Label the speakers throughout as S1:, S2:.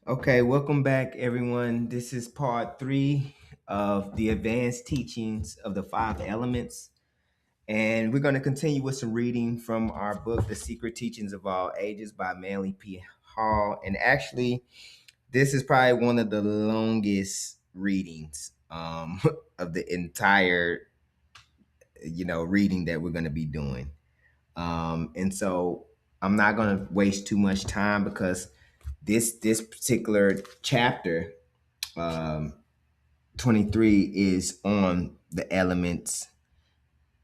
S1: Okay, welcome back, everyone. This is part three of the advanced teachings of the five elements. And we're going to continue with some reading from our book, The Secret Teachings of All Ages by Manly P. Hall. And actually, this is probably one of the longest readings of the entire, reading that we're going to be doing. And so I'm not going to waste too much time because this particular chapter, um, 23, is on the elements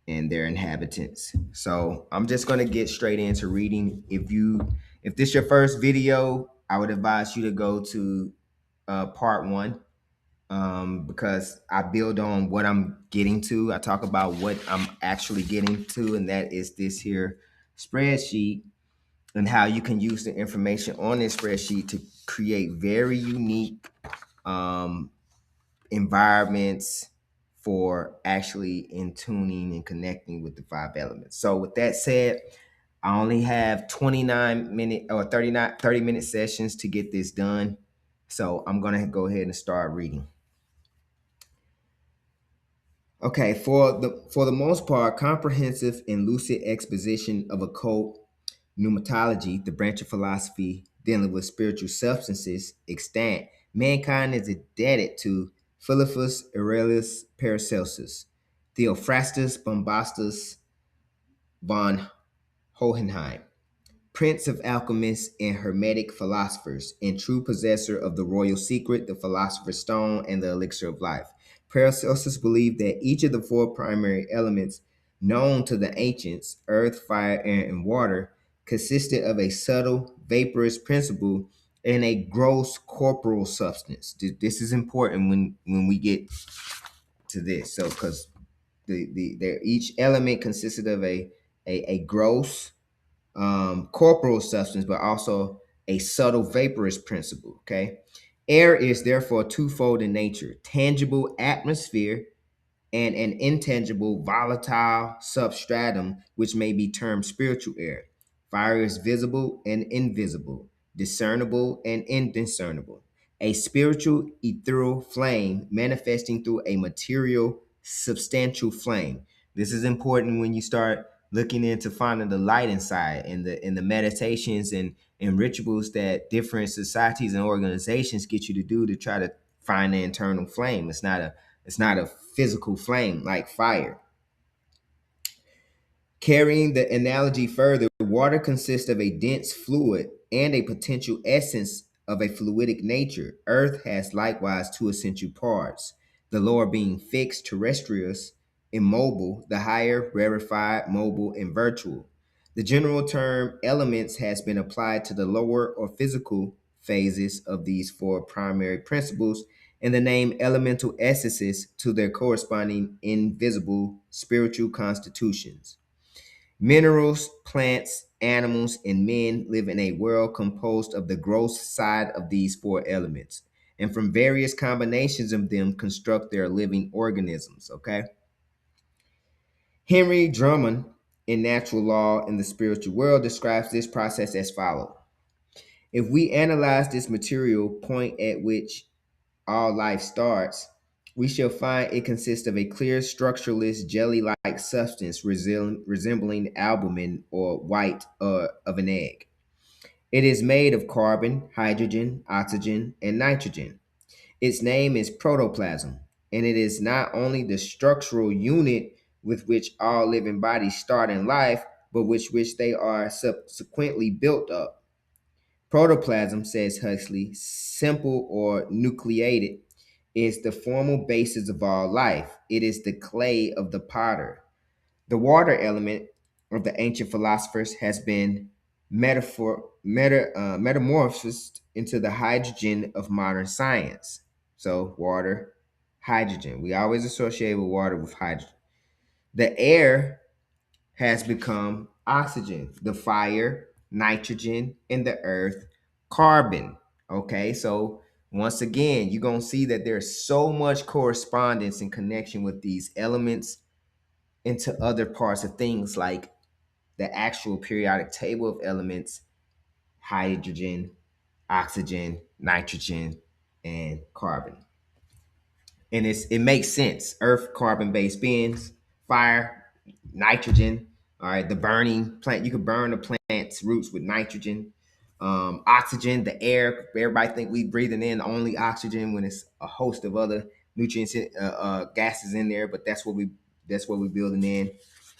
S1: and their inhabitants. So I'm just going to get straight into reading. If this your first video, I would advise you to go to part one, because I build on what I'm getting to. I talk about what I'm actually getting to, and that is this here spreadsheet and how you can use the information on this spreadsheet to create very unique um, environments for actually in tuning and connecting with the five elements. So with that said, I only have 29-minute or 30-minute sessions to get this done. So I'm going to go ahead and start reading. Okay, for the most part, comprehensive and lucid exposition of occult pneumatology, the branch of philosophy dealing with spiritual substances, extant, mankind is indebted to Philippus Aurelius Paracelsus, Theophrastus Bombastus von Hohenheim, prince of alchemists and hermetic philosophers, and true possessor of the royal secret, the philosopher's stone, and the elixir of life. Paracelsus believed that each of the four primary elements known to the ancients, earth, fire, air, and water, consisted of a subtle, vaporous principle and a gross corporal substance. This is important when we get to this. So, because each element consisted of a gross corporal substance, but also a subtle vaporous principle. Okay. Air is therefore twofold in nature: tangible atmosphere and an intangible volatile substratum, which may be termed spiritual air. Fire is visible and invisible, discernible and indiscernible. A spiritual ethereal flame manifesting through a material substantial flame. This is important when you start looking into finding the light inside, and the meditations and rituals that different societies and organizations get you to do to try to find the internal flame. It's not a physical flame like fire. Carrying the analogy further, water consists of a dense fluid and a potential essence of a fluidic nature. Earth has likewise two essential parts, the lower being fixed, terrestrious, immobile, the higher, rarefied, mobile, and virtual. The general term elements has been applied to the lower or physical phases of these four primary principles, and the name elemental essences to their corresponding invisible spiritual constitutions. Minerals, plants, animals, and men live in a world composed of the gross side of these four elements, and from various combinations of them construct their living organisms. Okay. Henry Drummond, in Natural Law in the Spiritual World, describes this process as follows. If we analyze this material point at which all life starts, we shall find it consists of a clear, structureless, jelly-like substance resembling albumin or white of an egg. It is made of carbon, hydrogen, oxygen, and nitrogen. Its name is protoplasm, and it is not only the structural unit with which all living bodies start in life, but which they are subsequently built up. Protoplasm, says Huxley, simple or nucleated, is the formal basis of all life. It is the clay of the potter. The water element of the ancient philosophers has been metamorphosed into the hydrogen of modern science. So, water, hydrogen. We always associate with water with hydrogen. The air has become oxygen, the fire, nitrogen, and the earth, carbon. Okay, so once again, you're going to see that there's so much correspondence and connection with these elements into other parts of things like the actual periodic table of elements, hydrogen, oxygen, nitrogen, and carbon. And it makes sense. Earth, carbon-based beings, fire, nitrogen. All right, the burning plant. You can burn the plant's roots with nitrogen. Oxygen, the air. Everybody think we breathing in only oxygen when it's a host of other nutrients, gases in there. But that's what we building in.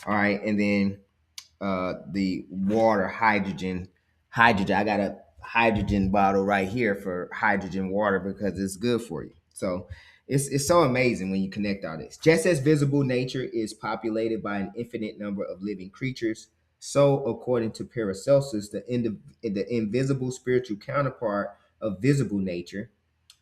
S1: All right, and then the water, hydrogen. I got a hydrogen bottle right here for hydrogen water because it's good for you. So it's so amazing when you connect all this. Just as visible nature is populated by an infinite number of living creatures, so according to Paracelsus, the invisible spiritual counterpart of visible nature,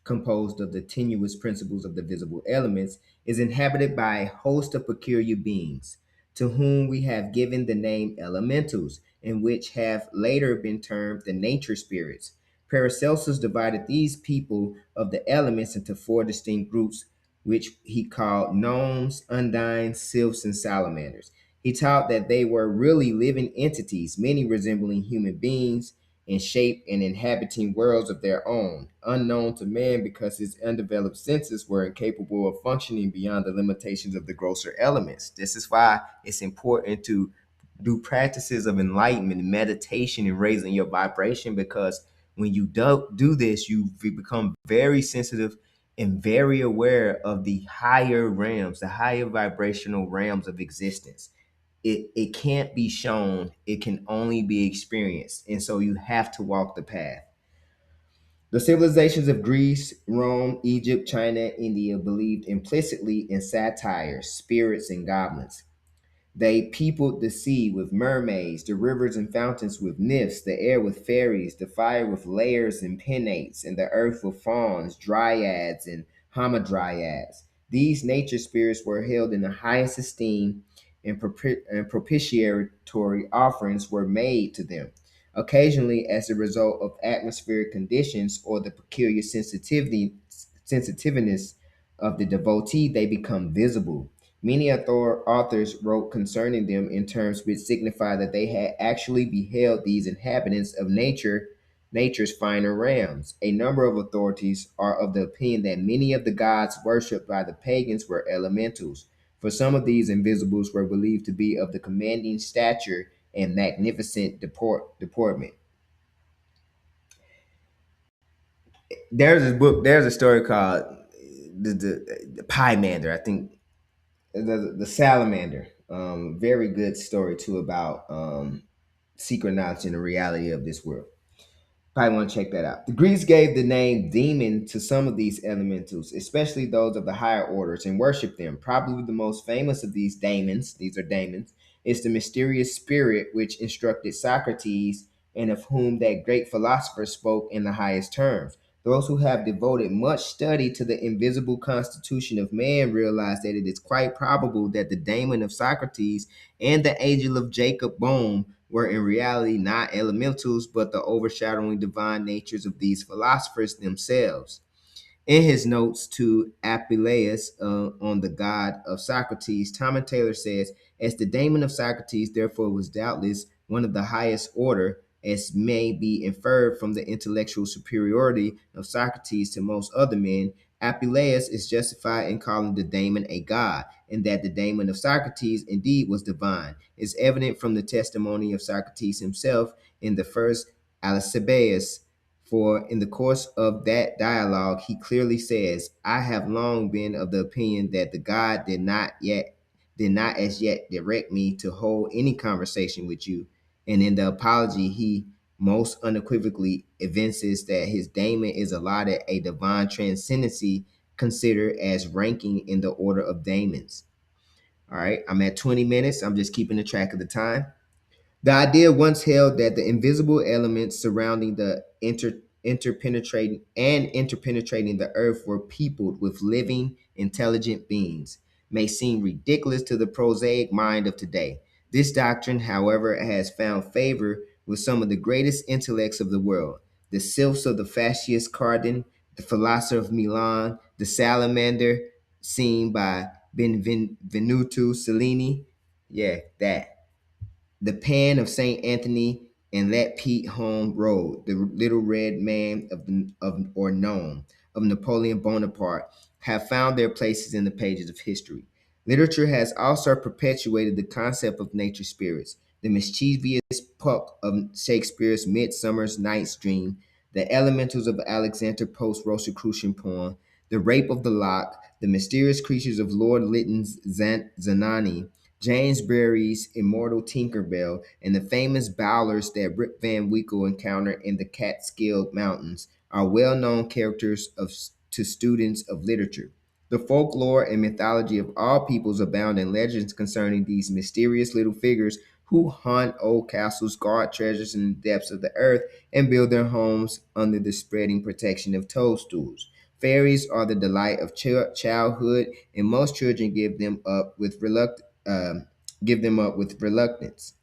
S1: composed of the tenuous principles of the visible elements, is inhabited by a host of peculiar beings, to whom we have given the name elementals, and which have later been termed the nature spirits. Paracelsus divided these people of the elements into four distinct groups, which he called gnomes, undines, sylphs, and salamanders. He taught that they were really living entities, many resembling human beings, in shape and inhabiting worlds of their own, unknown to man because his undeveloped senses were incapable of functioning beyond the limitations of the grosser elements. This is why it's important to do practices of enlightenment and meditation and raising your vibration, because when you do this, you become very sensitive and very aware of the higher realms, the higher vibrational realms of existence. It can't be shown, it can only be experienced, and so you have to walk the path. The civilizations of Greece, Rome, Egypt, China, India believed implicitly in satyrs, spirits, and goblins. They peopled the sea with mermaids, the rivers and fountains with nymphs, the air with fairies, the fire with layers and penates, and the earth with fauns, dryads, and hamadryads. These nature spirits were held in the highest esteem, and propitiatory offerings were made to them. Occasionally, as a result of atmospheric conditions or the peculiar sensitiveness of the devotee, they become visible. Many authors wrote concerning them in terms which signify that they had actually beheld these inhabitants of nature's finer realms. A number of authorities are of the opinion that many of the gods worshipped by the pagans were elementals, for some of these invisibles were believed to be of the commanding stature and magnificent deportment. There's a story called the Pymander, I think, the salamander. Very good story too about secret knowledge and the reality of this world. Probably want to check that out. The Greeks gave the name demon to some of these elementals, especially those of the higher orders, and worshiped them. Probably the most famous of these are daemons, is the mysterious spirit which instructed Socrates, and of whom that great philosopher spoke in the highest terms. Those who have devoted much study to the invisible constitution of man realize that it is quite probable that the daemon of Socrates and the angel of Jacob Boehme were in reality not elementals, but the overshadowing divine natures of these philosophers themselves. In his notes to Apuleius on the god of Socrates, Thomas Taylor says, as the daemon of Socrates therefore was doubtless one of the highest order, as may be inferred from the intellectual superiority of Socrates to most other men, Apuleius is justified in calling the daemon a god, and that the daemon of Socrates indeed was divine is evident from the testimony of Socrates himself in the first Alcibiades, for in the course of that dialogue, he clearly says, I have long been of the opinion that the God did not as yet direct me to hold any conversation with you. And in the apology, he most unequivocally evinces that his daemon is allotted a divine transcendency considered as ranking in the order of daemons. All right, I'm at 20 minutes. I'm just keeping the track of the time. The idea once held that the invisible elements surrounding the interpenetrating the earth were peopled with living, intelligent beings may seem ridiculous to the prosaic mind of today. This doctrine, however, has found favor with some of the greatest intellects of the world. The sylphs of the fascist Cardin, the philosopher of Milan, the salamander seen by Benvenuto Cellini. Yeah, that the Pan of St. Anthony, and Let Pete Home Road, The Little Red Man of or Gnome of Napoleon Bonaparte have found their places in the pages of history. Literature has also perpetuated the concept of nature spirits, the mischievous Puck of Shakespeare's Midsummer's Night's Dream, the elementals of Alexander Pope's Rosicrucian poem, the rape of the lock, the mysterious creatures of Lord Lytton's Zanani, James Barrie's immortal Tinkerbell, and the famous bowlers that Rip Van Winkle encountered in the Catskill Mountains are well-known characters to students of literature. The folklore and mythology of all peoples abound in legends concerning these mysterious little figures who haunt old castles, guard treasures in the depths of the earth, and build their homes under the spreading protection of toadstools. Fairies are the delight of childhood, and most children give them up with reluctance.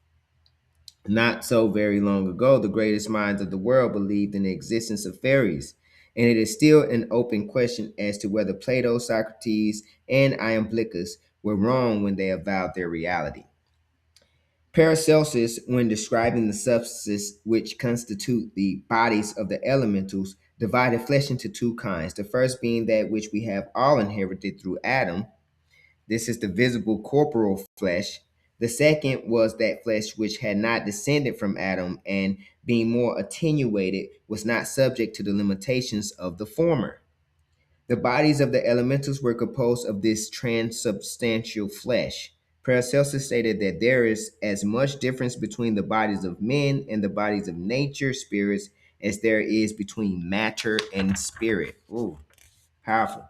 S1: Not so very long ago, the greatest minds of the world believed in the existence of fairies, and it is still an open question as to whether Plato, Socrates, and Iamblichus were wrong when they avowed their reality. Paracelsus, when describing the substances which constitute the bodies of the elementals, divided flesh into two kinds. The first being that which we have all inherited through Adam. This is the visible corporal flesh. The second was that flesh which had not descended from Adam and, being more attenuated, was not subject to the limitations of the former. The bodies of the elementals were composed of this transubstantial flesh. Paracelsus stated that there is as much difference between the bodies of men and the bodies of nature spirits as there is between matter and spirit. Ooh, powerful.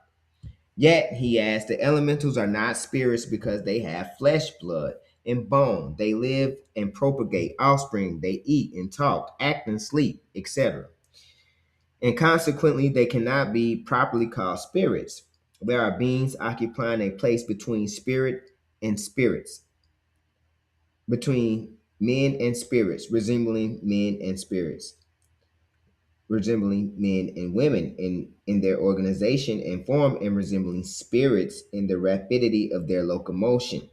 S1: Yet, he adds, the elementals are not spirits because they have flesh, blood, and bone. They live and propagate offspring. They eat and talk, act and sleep, etc. And consequently, they cannot be properly called spirits. There are beings occupying a place between spirit and spirits, between men and spirits, resembling men and women in their organization and form, and resembling spirits in the rapidity of their locomotion.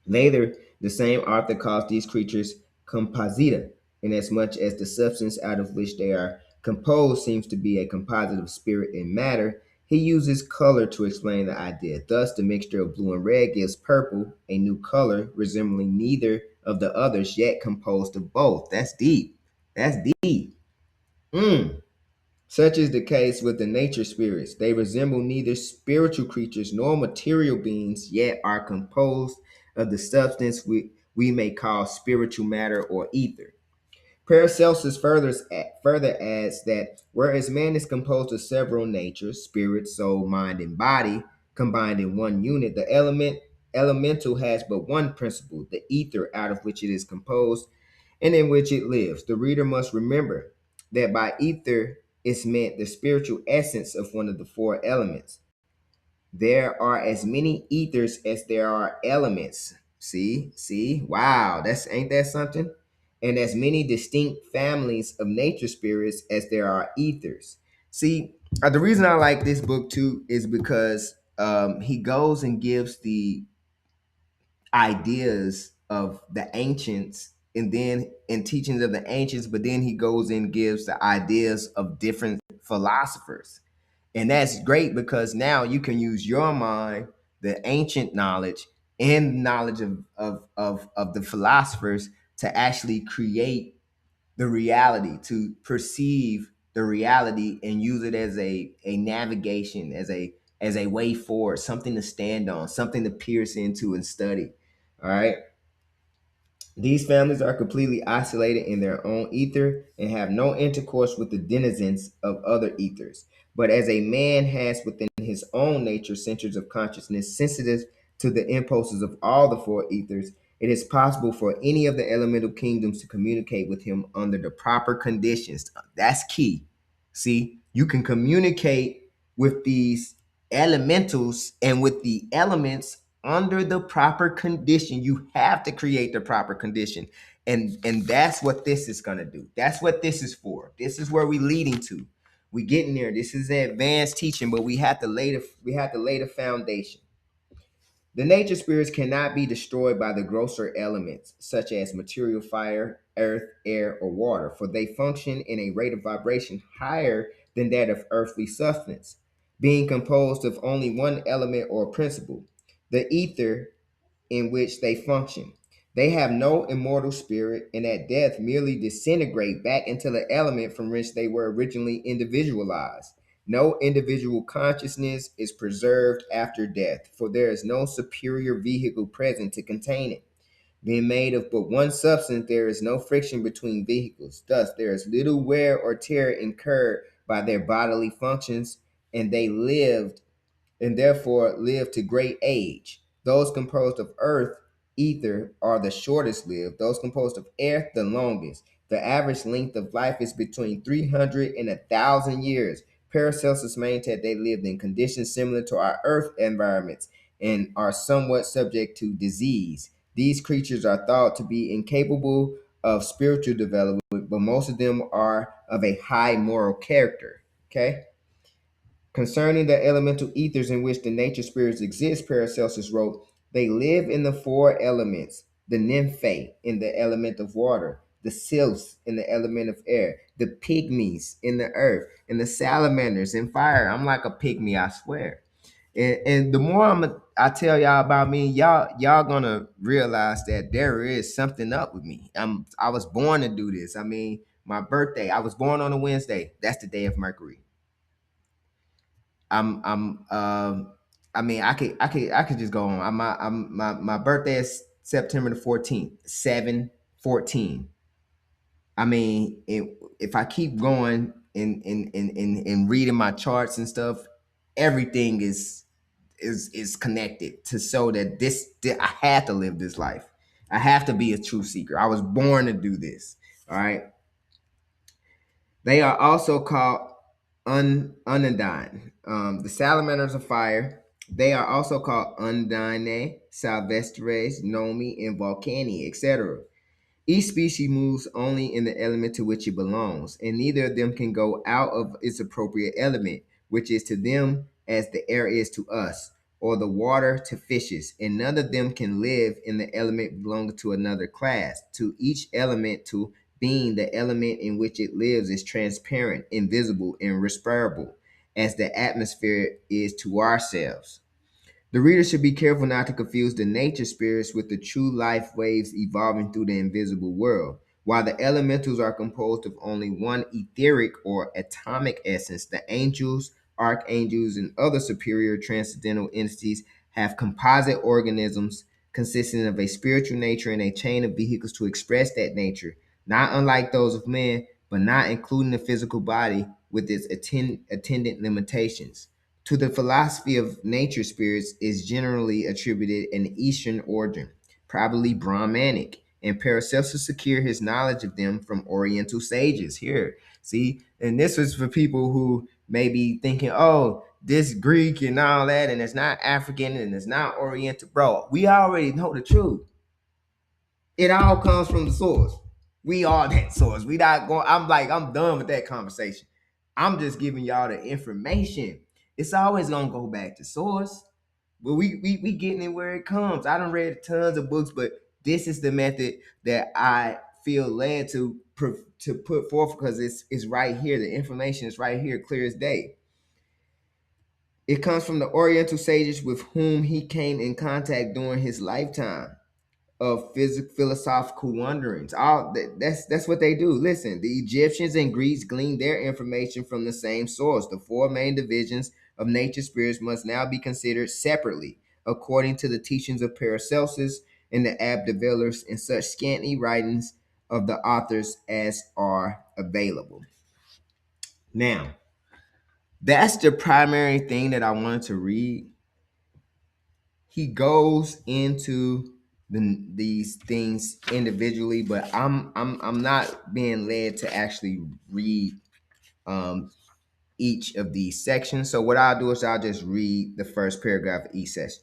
S1: Later, the same author calls these creatures composita, inasmuch as the substance out of which they are composed seems to be a composite of spirit and matter. He uses color to explain the idea. Thus, the mixture of blue and red gives purple, a new color resembling neither of the others, yet composed of both. That's deep. That's deep. Mm. Such is the case with the nature spirits. They resemble neither spiritual creatures nor material beings, yet are composed of the substance we may call spiritual matter or ether. Paracelsus further adds that whereas man is composed of several natures, spirit, soul, mind, and body, combined in one unit, the elemental has but one principle, the ether out of which it is composed and in which it lives. The reader must remember that by ether is meant the spiritual essence of one of the four elements. There are as many ethers as there are elements. See, wow, that's ain't that something? And as many distinct families of nature spirits as there are ethers. See, the reason I like this book too is because he goes and gives the ideas of the ancients and then in teachings of the ancients, but then he goes and gives the ideas of different philosophers. And that's great because now you can use your mind, the ancient knowledge, and knowledge of the philosophers to actually create the reality, to perceive the reality and use it as a navigation, as a way forward, something to stand on, something to pierce into and study. All right. These families are completely isolated in their own ether and have no intercourse with the denizens of other ethers. But as a man has within his own nature centers of consciousness sensitive to the impulses of all the four ethers, it is possible for any of the elemental kingdoms to communicate with him under the proper conditions. That's key. See, you can communicate with these elementals and with the elements under the proper condition. You have to create the proper condition, and that's what this is going to do. That's what this is for. This is where we leading to. We getting there. This is advanced teaching, but we have to lay the foundation. The nature spirits cannot be destroyed by the grosser elements, such as material fire, earth, air, or water, for they function in a rate of vibration higher than that of earthly substance, being composed of only one element or principle, the ether in which they function. They have no immortal spirit, and at death merely disintegrate back into the element from which they were originally individualized. No individual consciousness is preserved after death, for there is no superior vehicle present to contain it. Being made of but one substance, there is no friction between vehicles. Thus, there is little wear or tear incurred by their bodily functions, and they lived and therefore live to great age. Those composed of earth, ether, are the shortest lived. Those composed of air, the longest. The average length of life is between 300 and 1,000 years. Paracelsus maintained they lived in conditions similar to our earth environments and are somewhat subject to disease. These creatures are thought to be incapable of spiritual development, but most of them are of a high moral character. Okay? Concerning the elemental ethers in which the nature spirits exist, Paracelsus wrote, they live in the four elements, the nymphae in the element of water, the sylphs in the element of air, the pygmies in the earth, and the salamanders in fire. I'm like a pygmy, I swear. And the more I tell y'all about me, y'all gonna realize that there is something up with me. I was born to do this. I mean, my birthday, I was born on a Wednesday. That's the day of Mercury. I'm I could just go on. My birthday is September the 14th, 7/14. I mean, if I keep going and reading my charts and stuff, everything is connected to show that I had to live this life. I have to be a truth seeker. I was born to do this. All right. They are also called unundine. The salamanders of fire. They are also called undine, salvestres, nomi, and volcani, etc. Each species moves only in the element to which it belongs, and neither of them can go out of its appropriate element, which is to them as the air is to us, or the water to fishes, and none of them can live in the element belonging to another class. To each element, to being the element in which it lives, is transparent, invisible, and respirable, as the atmosphere is to ourselves. The reader should be careful not to confuse the nature spirits with the true life waves evolving through the invisible world. While the elementals are composed of only one etheric or atomic essence, the angels, archangels, and other superior transcendental entities have composite organisms consisting of a spiritual nature and a chain of vehicles to express that nature, not unlike those of man, but not including the physical body with its attendant limitations. To the philosophy of nature spirits is generally attributed an Eastern origin, probably Brahmanic, and Paracelsus secured his knowledge of them from Oriental sages. Here, see, and this was for people who may be thinking, oh, this Greek and all that, and it's not African and it's not Oriental. Bro, we already know the truth. It all comes from the source. We are that source. We not going. I'm done with that conversation. I'm just giving y'all the information. It's always gonna go back to source. But we getting it where it comes. I done read tons of books, but this is the method that I feel led to put forth because it's right here. The information is right here, clear as day. It comes from the Oriental sages with whom he came in contact during his lifetime of philosophical wanderings. That's what they do. Listen, the Egyptians and Greeks gleaned their information from the same source. The four main divisions of nature spirits must now be considered separately, according to the teachings of Paracelsus and the Abdevelers in such scanty writings of the authors as are available. Now, that's the primary thing that I wanted to read. He goes into these things individually, but I'm not being led to actually read um, each of these sections. So what I'll do is I'll just read the first paragraph of each section.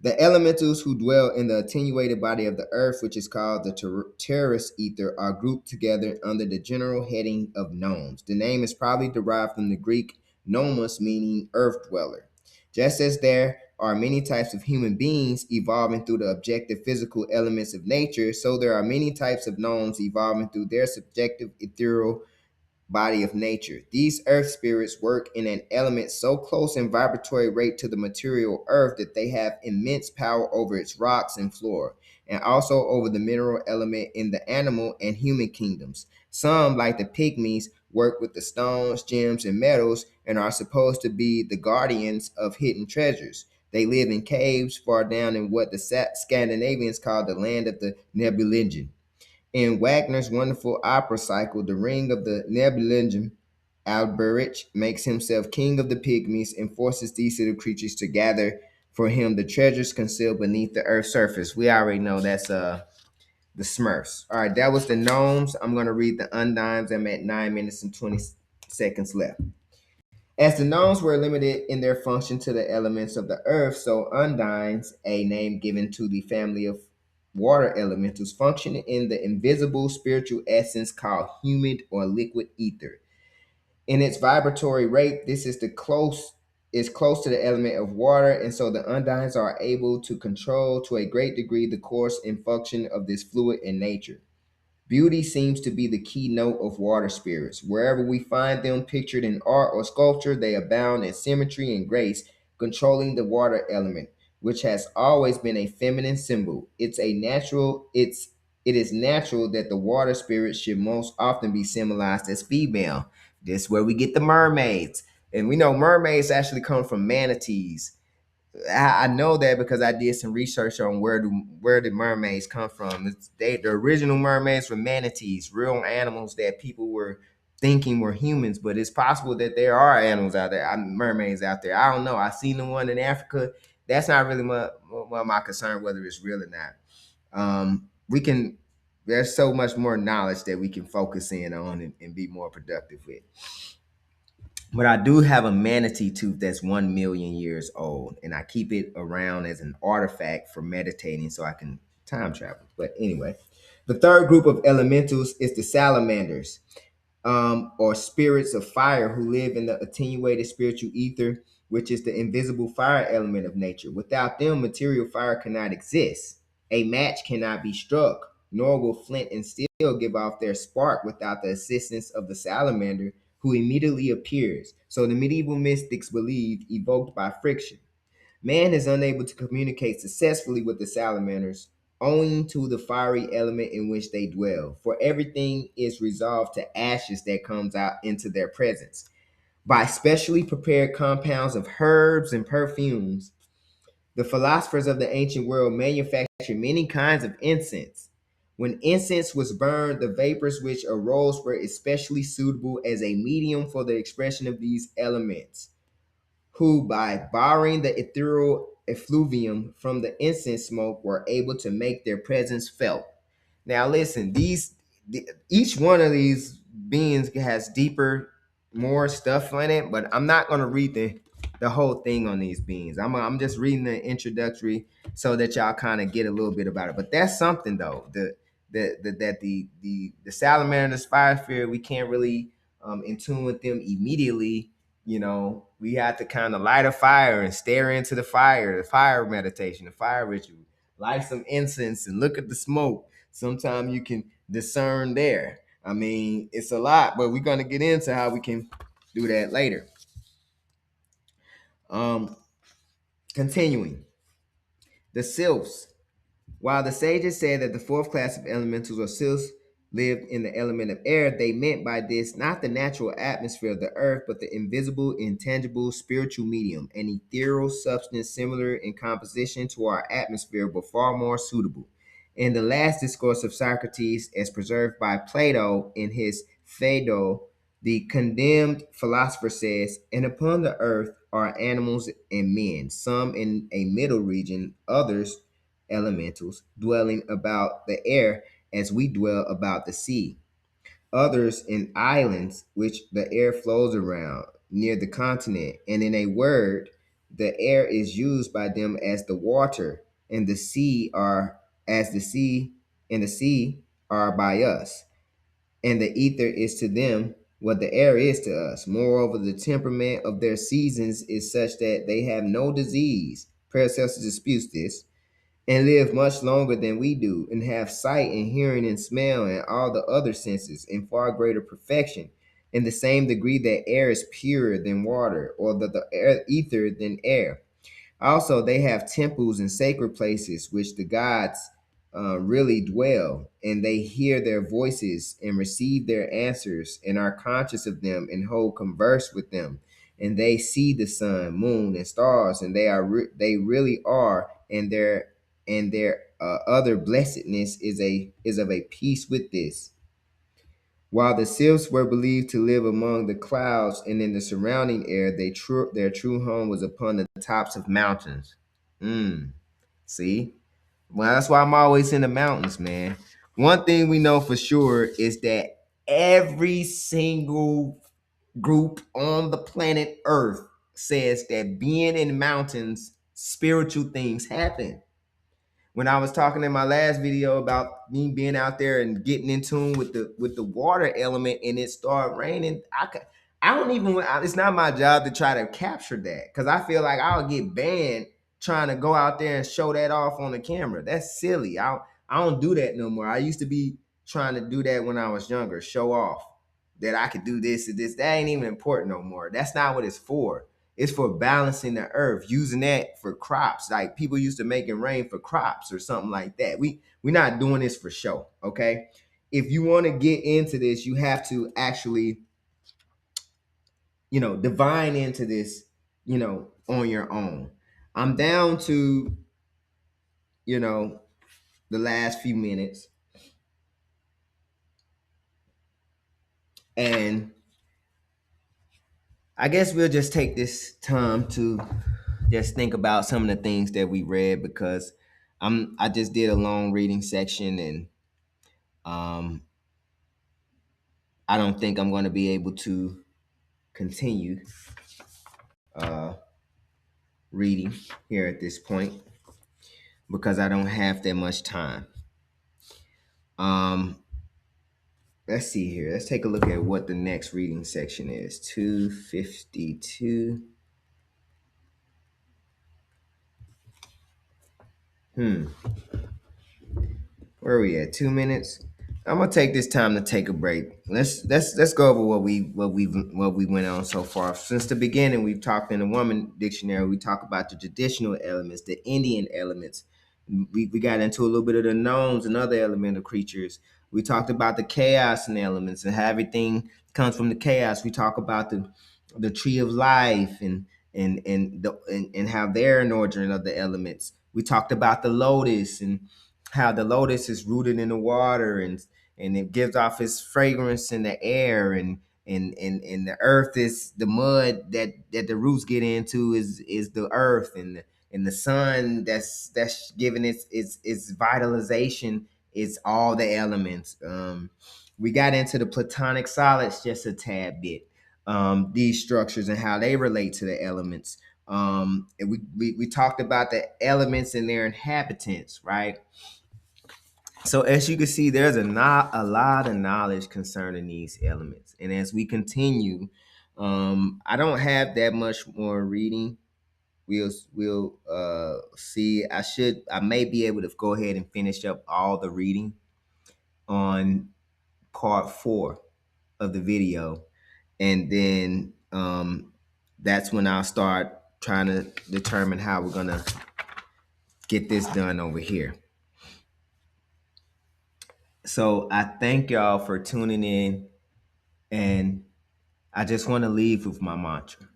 S1: The elementals who dwell in the attenuated body of the earth, which is called the terrestrial ether, are grouped together under the general heading of gnomes. The name is probably derived from the Greek nomos, meaning earth dweller. Just as there are many types of human beings evolving through the objective physical elements of nature, so there are many types of gnomes evolving through their subjective ethereal body of nature. These earth spirits work in an element so close in vibratory rate to the material earth that they have immense power over its rocks and floor, and also over the mineral element in the animal and human kingdoms. Some, like the pygmies, work with the stones, gems, and metals and are supposed to be the guardians of hidden treasures. They live in caves far down in what the Scandinavians call the land of the Nebulingen. In Wagner's wonderful opera cycle, The Ring of the Nibelungen, Alberich makes himself king of the pygmies and forces these little creatures to gather for him the treasures concealed beneath the earth's surface. We already know that's the Smurfs. All right, that was the gnomes. I'm gonna read the undines. I'm at 9 minutes and 20 seconds left. As the gnomes were limited in their function to the elements of the earth, so undines, a name given to the family of water elementals, function in the invisible spiritual essence called humid or liquid ether. In its vibratory rate, this is close to the element of water, and so the undines are able to control to a great degree the course and function of this fluid in nature. Beauty seems to be the keynote of water spirits. Wherever we find them pictured in art or sculpture, they abound in symmetry and grace, controlling the water element, which has always been a feminine symbol. It is natural that the water spirits should most often be symbolized as female. This is where we get the mermaids. And we know mermaids actually come from manatees. I know that because I did some research on where the mermaids come from. The original mermaids were manatees, real animals that people were thinking were humans, but it's possible that there are animals out there, mermaids out there. I don't know. I seen the one in Africa. That's not really my concern whether it's real or not. We can. There's so much more knowledge that we can focus in on and be more productive with. But I do have a manatee tooth that's 1 million years old, and I keep it around as an artifact for meditating so I can time travel. But anyway, the third group of elementals is the salamanders, or spirits of fire who live in the attenuated spiritual ether, which is the invisible fire element of nature. Without them, material fire cannot exist. A match cannot be struck, nor will flint and steel give off their spark without the assistance of the salamander, who immediately appears. So the medieval mystics believed evoked by friction. Man is unable to communicate successfully with the salamanders owing to the fiery element in which they dwell, for everything is resolved to ashes that comes out into their presence. By specially prepared compounds of herbs and perfumes, the philosophers of the ancient world manufactured many kinds of incense. When incense was burned, the vapors which arose were especially suitable as a medium for the expression of these elements, who, by borrowing the ethereal effluvium from the incense smoke, were able to make their presence felt. Now, listen, each one of these beings has deeper, more stuff in it, but I'm not going to read the whole thing on these beings. I'm just reading the introductory so that y'all kind of get a little bit about it. But that's something though. The salamanders, fire spirit, we can't really in tune with them immediately. You know, we have to kind of light a fire and stare into the fire meditation, the fire ritual, light some incense and look at the smoke. Sometimes you can discern there. I mean, it's a lot, but we're going to get into how we can do that later. Um, Continuing, the sylphs. While the sages said that the fourth class of elementals or sylphs lived in the element of air, they meant by this not the natural atmosphere of the earth, but the invisible, intangible, spiritual medium, an ethereal substance similar in composition to our atmosphere, but far more suitable. In the last discourse of Socrates, as preserved by Plato in his Phaedo, the condemned philosopher says, and upon the earth are animals and men, some in a middle region, others elementals, dwelling about the air as we dwell about the sea, others in islands which the air flows around near the continent, and in a word, the air is used by them as the water, and the sea are as the sea, and the sea are by us, and the ether is to them what the air is to us. Moreover, the temperament of their seasons is such that they have no disease. Paracelsus disputes this, and live much longer than we do, and have sight and hearing and smell and all the other senses in far greater perfection, in the same degree that air is purer than water, or the air, ether than air. Also, they have temples and sacred places which the gods really dwell, and they hear their voices and receive their answers, and are conscious of them and hold converse with them. And they see the sun, moon, and stars, and they really are, and their other blessedness is of a piece with this. While the sylphs were believed to live among the clouds and in the surrounding air, their true home was upon the tops of mountains. Mm, see? Well, that's why I'm always in the mountains, man. One thing we know for sure is that every single group on the planet Earth says that being in mountains, spiritual things happen. When I was talking in my last video about me being out there and getting in tune with the water element and it started raining, I don't even, it's not my job to try to capture that, because I feel like I'll get banned trying to go out there and show that off on the camera. That's silly. I don't do that no more. I used to be trying to do that when I was younger, show off that I could do this and this. That ain't even important no more. That's not what it's for. It's for balancing the earth, using that for crops. Like people used to make it rain for crops or something like that. We're not doing this for show, okay? If you want to get into this, you have to actually, divine into this, on your own. I'm down to, you know, the last few minutes. And I guess we'll just take this time to just think about some of the things that we read, because I just did a long reading section, and um I don't think I'm going to be able to continue uh reading here at this point because I don't have that much time. Um let's see here. Let's take a look at what the next reading section is. 252. Where are we at? 2 minutes. I'm gonna take this time to take a break. Let's go over what we went on so far. Since the beginning, we've talked in the Woman Dictionary. We talk about the traditional elements, the Indian elements. We got into a little bit of the gnomes and other elemental creatures. We talked about the chaos and the elements and how everything comes from the chaos. We talk about the tree of life and how they're an origin of the elements. We talked about the lotus and how the lotus is rooted in the water, and it gives off its fragrance in the air, and the earth is the mud that the roots get into is the earth, and the sun that's giving its vitalization is all the elements. We got into the platonic solids just a tad bit, these structures and how they relate to the elements. And we talked about the elements and their inhabitants, right? So as you can see, there's a lot of knowledge concerning these elements. And as we continue, I don't have that much more reading. We'll see. I may be able to go ahead and finish up all the reading on part 4 of the video. And then that's when I'll start trying to determine how we're gonna get this done over here. So I thank y'all for tuning in, and I just want to leave with my mantra.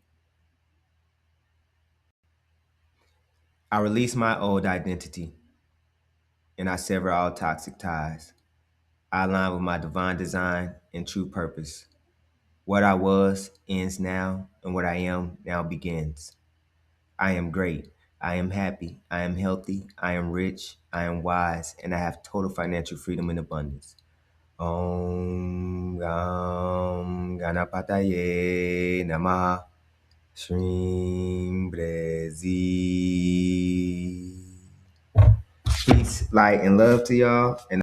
S1: I release my old identity, and I sever all toxic ties. I align with my divine design and true purpose. What I was ends now, and what I am now begins. I am great. I am happy. I am healthy. I am rich. I am wise, and I have total financial freedom and abundance. Om Gam Ganapataye Namaha. Shrim Brezi. Peace, light, and love to y'all. And